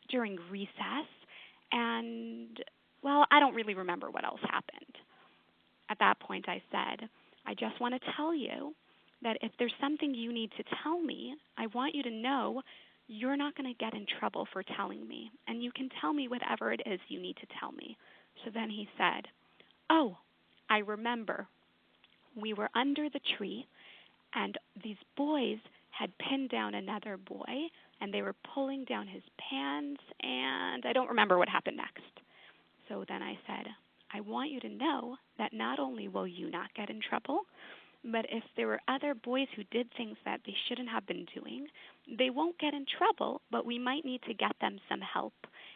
during recess, and, well, I don't really remember what else happened. At that point I said, I just want to tell you that if there's something you need to tell me, I want you to know you're not going to get in trouble for telling me, and you can tell me whatever it is you need to tell me. So then he said, oh, I remember. We were under the tree, and these boys had pinned down another boy, and they were pulling down his pants, and I don't remember what happened next. So then I said, I want you to know that not only will you not get in trouble, but if there were other boys who did things that they shouldn't have been doing, they won't get in trouble, but we might need to get them some help,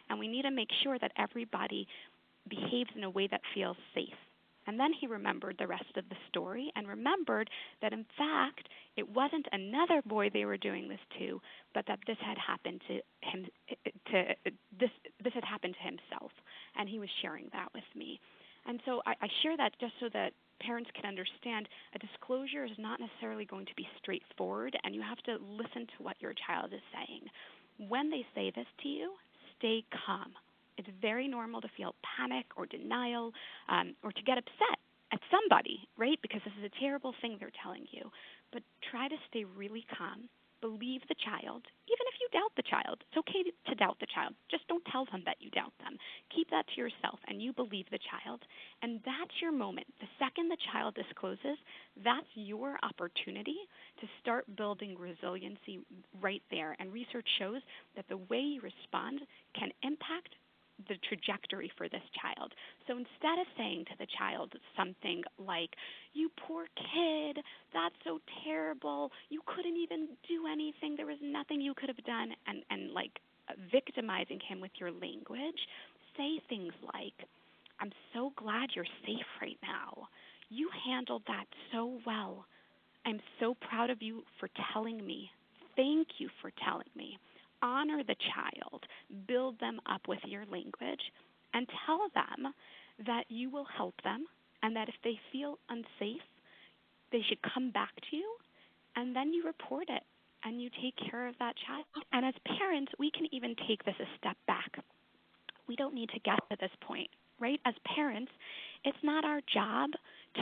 and we need to make sure that everybody behaves in a way that feels safe. And then he remembered the rest of the story and remembered that, in fact, it wasn't another boy they were doing this to, but that this had happened to him. This had happened to himself, and he was sharing that with me. And so I share that just so that parents can understand a disclosure is not necessarily going to be straightforward, and you have to listen to what your child is saying. When they say this to you, stay calm. It's very normal to feel panic or denial or to get upset at somebody, right? Because this is a terrible thing they're telling you. But try to stay really calm. Believe the child, even if you doubt the child. It's okay to doubt the child. Just don't tell them that you doubt them. Keep that to yourself, and you believe the child. And that's your moment. The second the child discloses, that's your opportunity to start building resiliency right there. And research shows that the way you respond can impact the trajectory for this child. So instead of saying to the child something like, "You poor kid, that's so terrible, you couldn't even do anything, there was nothing you could have done," and like victimizing him with your language, say things like, "I'm so glad you're safe right now. You handled that so well. I'm so proud of you for telling me. Thank you for telling me." Honor the child, build them up with your language, and tell them that you will help them and that if they feel unsafe, they should come back to you, and then you report it and you take care of that child. And as parents, we can even take this a step back. We don't need to get to this point, right? As parents, it's not our job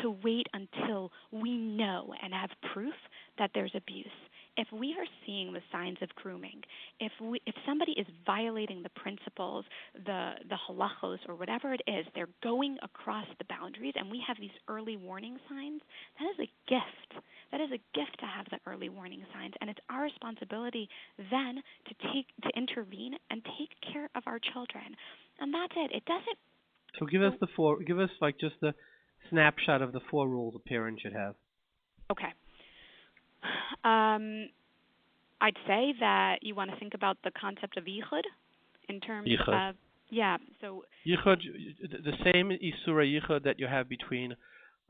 to wait until we know and have proof that there's abuse. If we are seeing the signs of grooming, if somebody is violating the principles, the halachos, or whatever it is, they're going across the boundaries, and we have these early warning signs, that is a gift. That is a gift to have the early warning signs, and it's our responsibility then to intervene and take care of our children. And that's it. It doesn't. So give us like just a snapshot of the 4 rules a parent should have. Okay. I'd say that you want to think about the concept of yichud in terms of, so yichud, the same isura yichud that you have between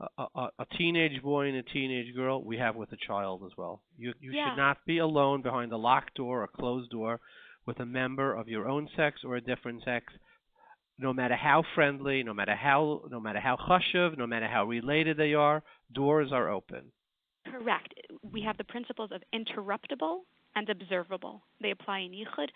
a teenage boy and a teenage girl, we have with a child as well. You should not be alone behind a locked door or closed door with a member of your own sex or a different sex. No matter how friendly, no matter how chashuv, no matter how related they are, doors are open. Correct. We have the principles of interruptible and observable. They apply in yichud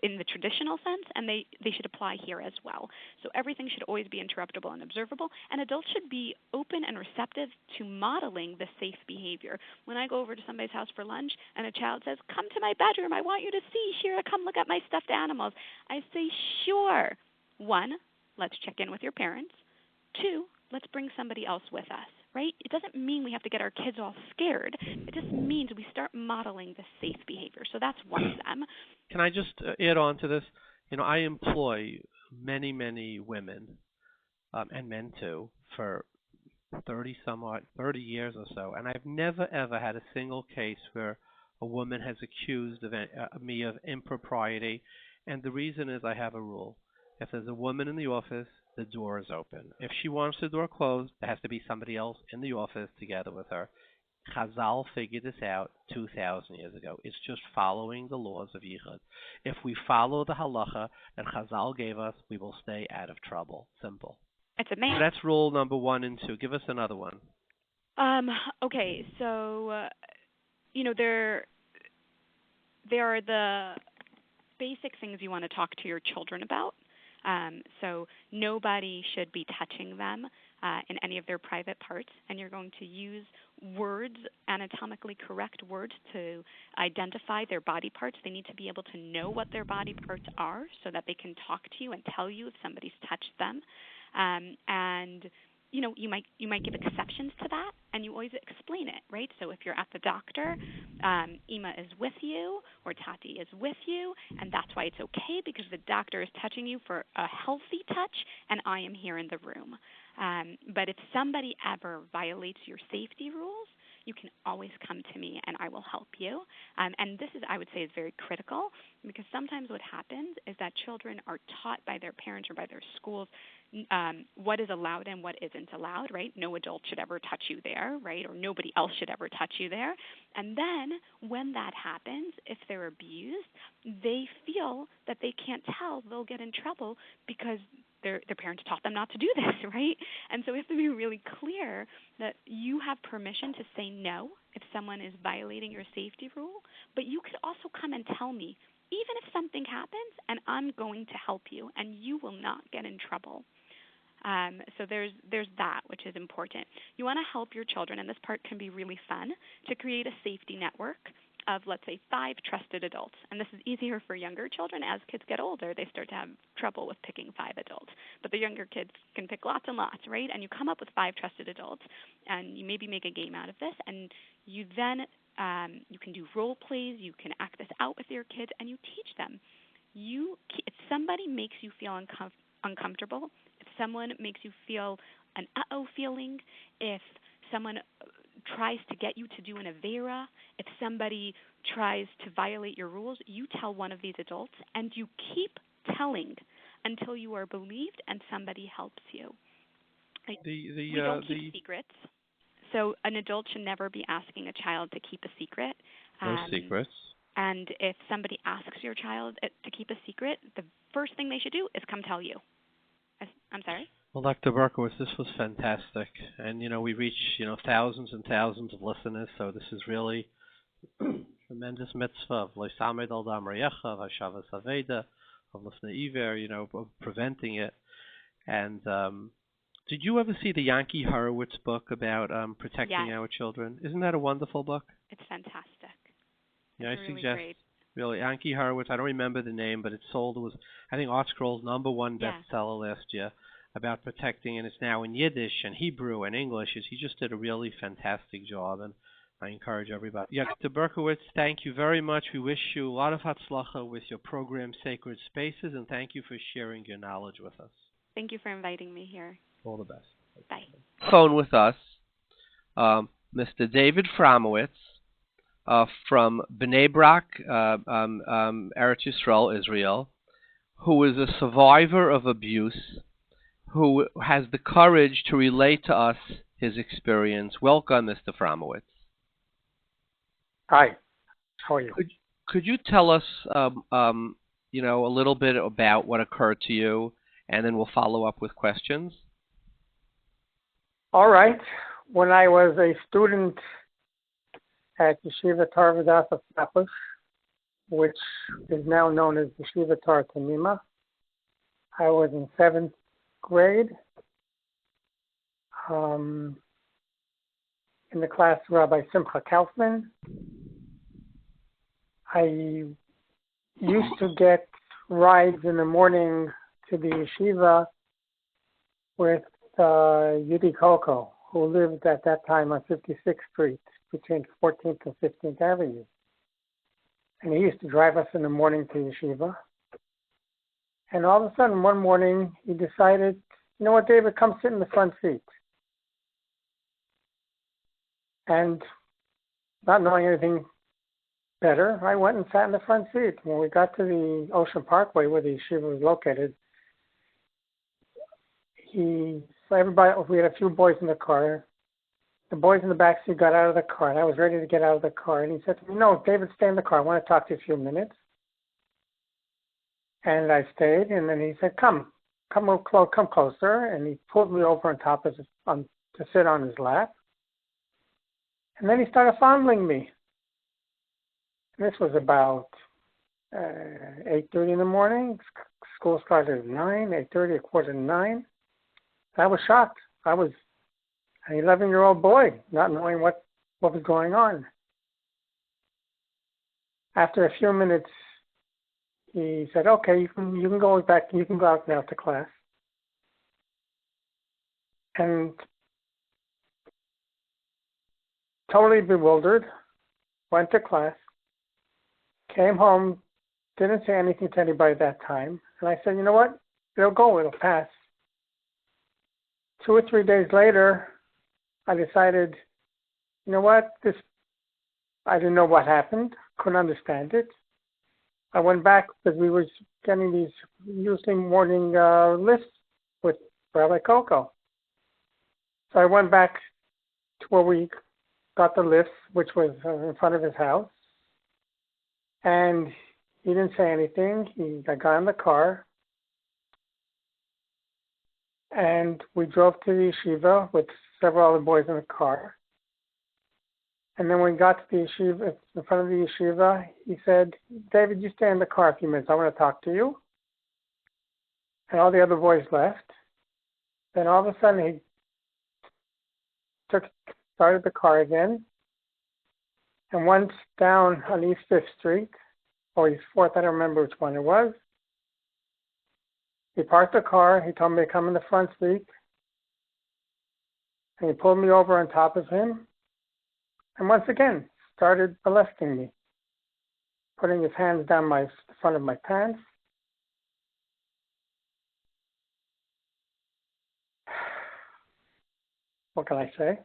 in the traditional sense, and they should apply here as well. So everything should always be interruptible and observable, and adults should be open and receptive to modeling the safe behavior. When I go over to somebody's house for lunch and a child says, "Come to my bedroom, I want you to see, Shira, come look at my stuffed animals," I say, "Sure. 1, let's check in with your parents. 2, let's bring somebody else with us," right? It doesn't mean we have to get our kids all scared. It just means we start modeling the safe behavior. So that's one of them. Can I just add on to this? I employ many, many women and men too for 30 years or so, and I've never ever had a single case where a woman has accused me of impropriety, and the reason is I have a rule. If there's a woman in the office, the door is open. If she wants the door closed, there has to be somebody else in the office together with her. Chazal figured this out 2,000 years ago. It's just following the laws of Yichud. If we follow the halacha that Chazal gave us, we will stay out of trouble. Simple. It's amazing. So that's rule number 1 and 2. Give us another one. Okay, so there are the basic things you want to talk to your children about. So nobody should be touching them in any of their private parts, and you're going to use words, anatomically correct words, to identify their body parts. They need to be able to know what their body parts are so that they can talk to you and tell you if somebody's touched them. And you might give exceptions to that, and you always explain it, right? So if you're at the doctor, Ima is with you or Tati is with you, and that's why it's okay because the doctor is touching you for a healthy touch, and I am here in the room. But if somebody ever violates your safety rules, you can always come to me and I will help you. And this is, I would say, is very critical because sometimes what happens is that children are taught by their parents or by their schools what is allowed and what isn't allowed, right? No adult should ever touch you there, right? Or nobody else should ever touch you there. And then when that happens, if they're abused, they feel that they can't tell, they'll get in trouble because their parents taught them not to do this, right? And so we have to be really clear that you have permission to say no if someone is violating your safety rule, but you could also come and tell me, even if something happens, and I'm going to help you, and you will not get in trouble. So there's that, which is important. You want to help your children, and this part can be really fun, to create a safety network of, let's say, 5 trusted adults. And this is easier for younger children. As kids get older, they start to have trouble with picking 5 adults. But the younger kids can pick lots and lots, right? And you come up with 5 trusted adults, and you maybe make a game out of this, and you then you can do role plays, you can act this out with your kids, and you teach them. If somebody makes you feel uncomfortable, if someone makes you feel an uh-oh feeling, if someone tries to get you to do an avera, if somebody tries to violate your rules, you tell one of these adults, and you keep telling until you are believed and somebody helps you. We don't keep secrets. So an adult should never be asking a child to keep a secret. No secrets. And if somebody asks your child to keep a secret, the first thing they should do is come tell you. I'm sorry? Well, Dr. Berkowitz, this was fantastic. And, we reach, thousands and thousands of listeners, so this is really tremendous mitzvah of Loisamed al Damrayecha, of Hashavas Aveda, of Lifnei Iver, of preventing it. And did you ever see the Yankee Horowitz book about protecting our children? Isn't that a wonderful book? It's fantastic. Yeah, it's I really suggest great. Really Yankee Horowitz. I don't remember the name, but it sold. It was, I think, Art Scroll's #1 bestseller last year about protecting, and it's now in Yiddish and Hebrew and English. He just did a really fantastic job, and I encourage everybody. Yeah, Dr. Berkowitz, thank you very much. We wish you a lot of hatzlacha with your program, Sacred Spaces, and thank you for sharing your knowledge with us. Thank you for inviting me here. All the best. Bye. Phone with us, Mr. David Fromowitz from Bnei Brak, Eretz Yisrael, Israel, who is a survivor of abuse, who has the courage to relate to us his experience. Welcome, Mr. Fromowitz. Hi. How are you? Could you tell us, a little bit about what occurred to you, and then we'll follow up with questions? All right. When I was a student at Yeshiva Torah Vodaas of Flatbush, which is now known as Yeshiva Torah Tanima, I was in 7th grade in the class of Rabbi Simcha Kaufman. I used to get rides in the morning to the yeshiva with Yudi Koko, who lived at that time on 56th Street between 14th and 15th Avenue. And he used to drive us in the morning to yeshiva. And all of a sudden, one morning, he decided, you know what, David, come sit in the front seat. And not knowing anything better, I went and sat in the front seat. When we got to the Ocean Parkway where the yeshiva was located, we had a few boys in the car. The boys in the back seat got out of the car, and I was ready to get out of the car. And he said to me, no, David, stay in the car. I want to talk to you a few minutes. And I stayed, and then he said, come closer. And he pulled me over on top of to sit on his lap. And then he started fondling me. And this was about 8:30 in the morning. School started at 9, 8:30, 8:45. I was shocked. I was an 11-year-old boy, not knowing what was going on. After a few minutes, he said, "Okay, you can go back. You can go out now to class." And totally bewildered, went to class, came home, didn't say anything to anybody that time. And I said, you know what? It'll go. It'll pass. 2 or 3 days later, I decided, you know what? I didn't know what happened. Couldn't understand it. I went back because we were getting these usually morning lifts with Rabbi Coco. So I went back to where we got the lifts, which was in front of his house. And he didn't say anything. I got in the car. And we drove to the yeshiva with several other boys in the car. And then when we got to the yeshiva, in front of the yeshiva, he said, "David, you stay in the car a few minutes. I want to talk to you." And all the other boys left. Then all of a sudden he started the car again and went down on East 5th Street, or East 4th, I don't remember which one it was. He parked the car, he told me to come in the front seat, and he pulled me over on top of him, and once again started molesting me, putting his hands down the front of my pants. What can I say?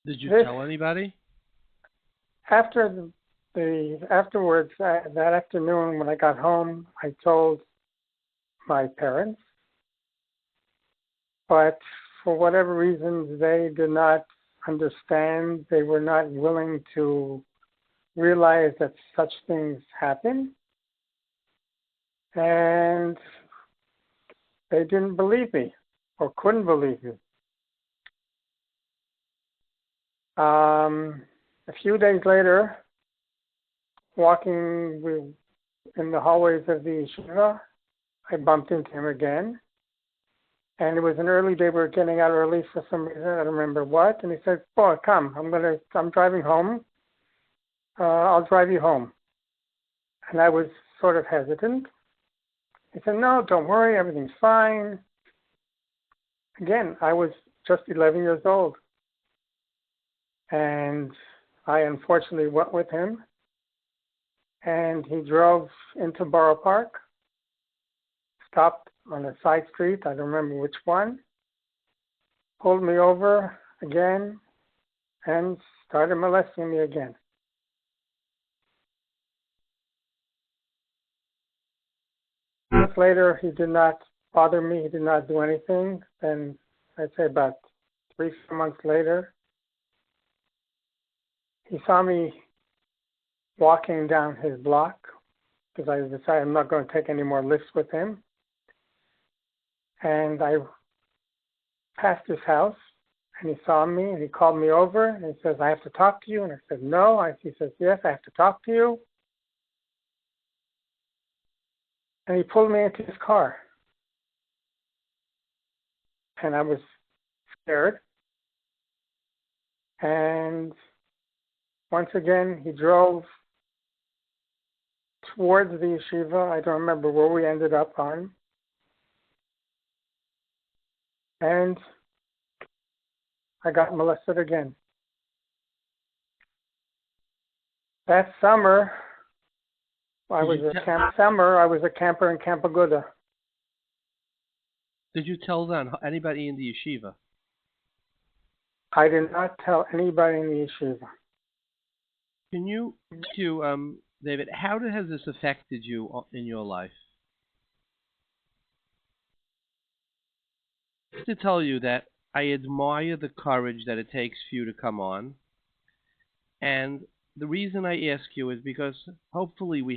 Did you tell anybody? Afterwards, that afternoon when I got home, I told my parents, but for whatever reasons, they did not understand. They were not willing to realize that such things happen, and they didn't believe me or couldn't believe me. A few days later, walking in the hallways of the yeshiva, I bumped into him again. And it was an early day. We were getting out early for some reason. I don't remember what. And he said, "Boy, come. I'm driving home. I'll drive you home." And I was sort of hesitant. He said, "No, don't worry. Everything's fine." Again, I was just 11 years old. And I unfortunately went with him. And he drove into Borough Park, stopped on a side street, I don't remember which one, pulled me over again, and started molesting me again. Months later, he did not bother me, he did not do anything. Then, I'd say about 3 months later, he saw me walking down his block, because I decided I'm not going to take any more lifts with him. And I passed his house, and he saw me, and he called me over, and he says, "I have to talk to you." And I said, "No." He says, "Yes, I have to talk to you." And he pulled me into his car. And I was scared. And once again, he drove towards the yeshiva. I don't remember where we ended up on. And I got molested again. That summer, I was a camper in Camp Aguda. Did you tell anybody in the yeshiva? I did not tell anybody in the yeshiva. Can you, David, how has this affected you in your life? To tell you that I admire the courage that it takes for you to come on. And the reason I ask you is because hopefully we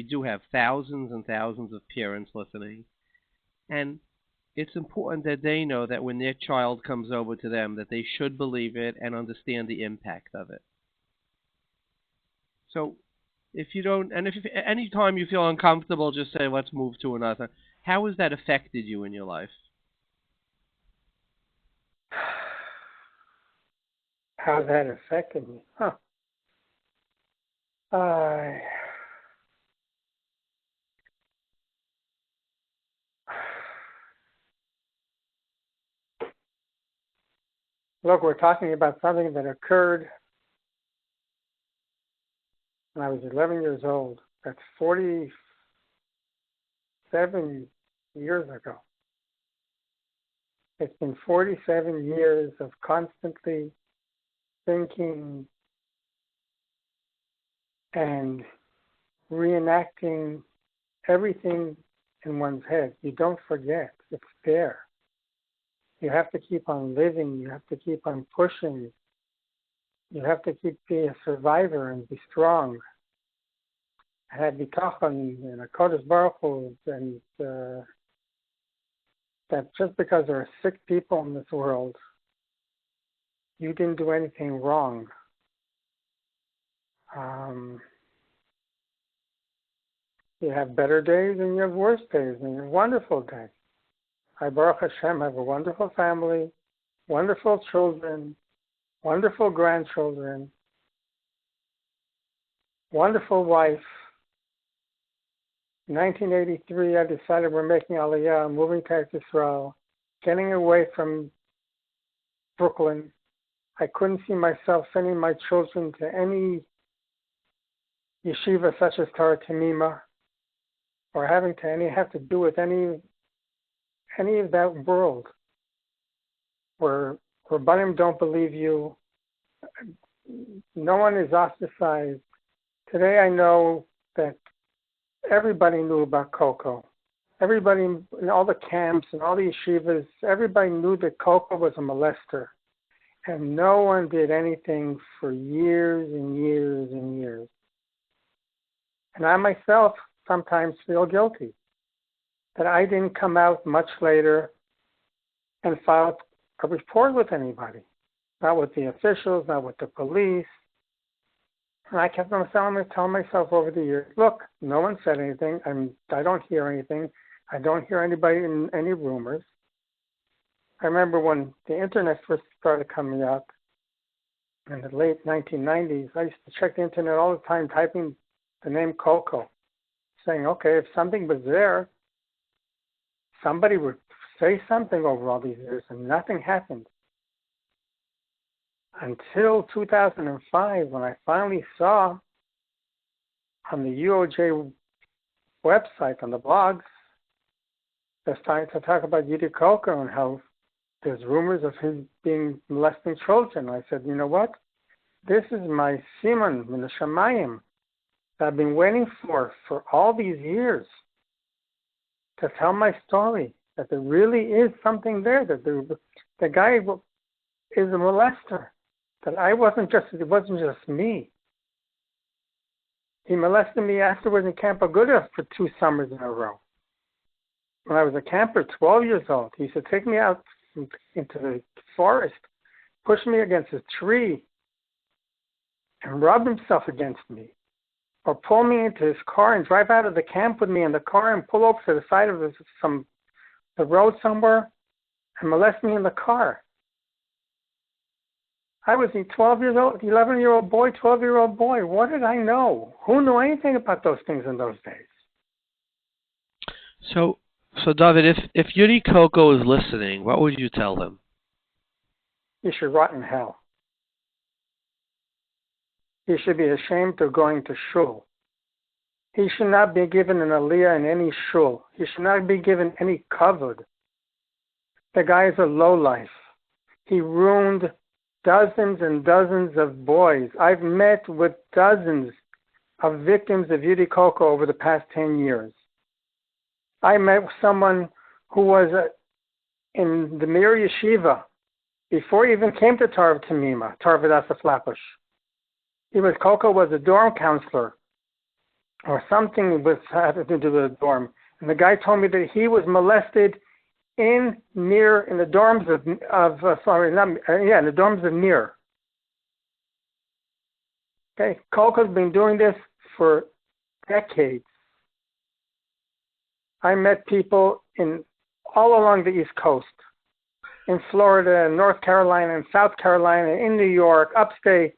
do have thousands and thousands of parents listening. And it's important that they know that when their child comes over to them, that they should believe it and understand the impact of it. So if any time you feel uncomfortable, just say, "Let's move to another." How has that affected you in your life? How that affected me? Look, we're talking about something that occurred when I was 11 years old. That's 47 years ago. It's been 47 years of constantly thinking and reenacting everything in one's head. You don't forget. It's there. You have to keep on living. You have to keep on pushing. You have to keep being a survivor and be strong. had bitachon and a Kodesh Baruch Hu, and that just because there are sick people in this world, you didn't do anything wrong. You have better days and you have worse days and you have wonderful days. I, Baruch Hashem, have a wonderful family, wonderful children, wonderful grandchildren, wonderful wife. In 1983, I decided we're making Aliyah, moving to Israel, getting away from Brooklyn. I couldn't see myself sending my children to any yeshiva such as Torah Tamima, or having to have to do with any of that world where Rabbanim don't believe you. No one is ostracized. Today I know that everybody knew about Coco. Everybody in all the camps and all the yeshivas, everybody knew that Coco was a molester. And no one did anything for years and years and years. And I myself sometimes feel guilty that I didn't come out much later and file a report with anybody, not with the officials, not with the police. And I kept on telling myself over the years, look, no one said anything, and I don't hear anything. I don't hear anybody in any rumors. I remember when the internet first started coming up in the late 1990s, I used to check the internet all the time, typing the name Coco, saying, okay, if something was there, somebody would say something over all these years, and nothing happened. Until 2005, when I finally saw on the UOJ website, on the blogs, they're starting to talk about Yidi Coco and how there's rumors of him being molesting children. I said, you know what? This is my Simon in the Shamayim that I've been waiting for all these years to tell my story, that there really is something there, that the guy is a molester, that it wasn't just me. He molested me afterwards in Camp Aguda for 2 summers in a row. When I was a camper, 12 years old, he used to take me out into the forest, push me against a tree, and rub himself against me, or pull me into his car and drive out of the camp with me in the car and pull over to the side of the road somewhere and molest me in the car. I was a 12 years old, 11-year-old boy, 12-year-old boy. What did I know? Who knew anything about those things in those days? So David, if Yudi Coco is listening, what would you tell him? He should rot in hell. He should be ashamed of going to shul. He should not be given an aliyah in any shul. He should not be given any kavod. The guy is a lowlife. He ruined dozens and dozens of boys. I've met with dozens of victims of Yudi Coco over the past 10 years. I met someone who was in the Mir Yeshiva before he even came to Torah Tamima, Torah V'Dasa Flatbush. Coco was a dorm counselor or something had to do with a dorm. And the guy told me that he was molested in the dorms in the dorms of Mir. Okay, Coco's been doing this for decades. I met people all along the East Coast, in Florida, North Carolina, and South Carolina, in New York, upstate.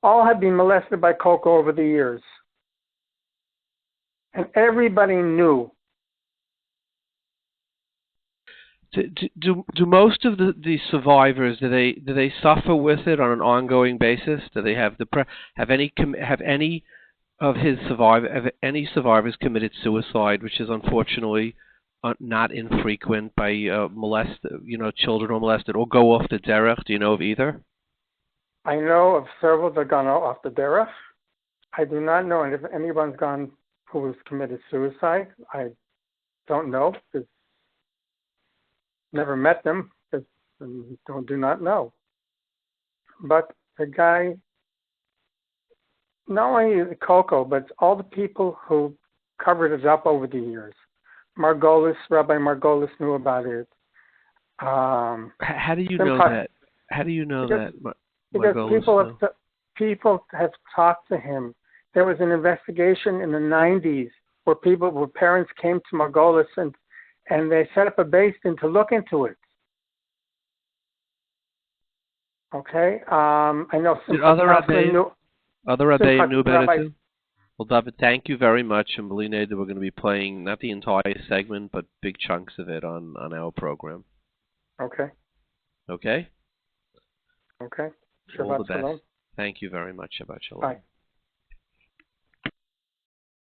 All have been molested by Coco over the years. And everybody knew. Do most of the survivors, do they suffer with it on an ongoing basis? Do they have any of his survivors committed suicide, which is unfortunately not infrequent by children who are molested, or go off the derech? Do you know of either? I know of several that have gone off the derech. I do not know if anyone's gone who has committed suicide. I don't know. Never met them. Do not know. But the guy not only Coco, but all the people who covered it up over the years. Margolis, Rabbi Margolis knew about it. How do you know that? How do you know that? Because Margolis people have talked to him. There was an investigation in the 90s where parents came to Margolis and they set up a Beis Din to look into it. Okay, I know some other Rabbeim knew about it too? Well, David, thank you very much. And believe me, we're going to be playing not the entire segment, but big chunks of it on our program. Okay. Okay? Okay. All the Shabbat best. shalom. Thank you very much. Shabbat shalom. Bye.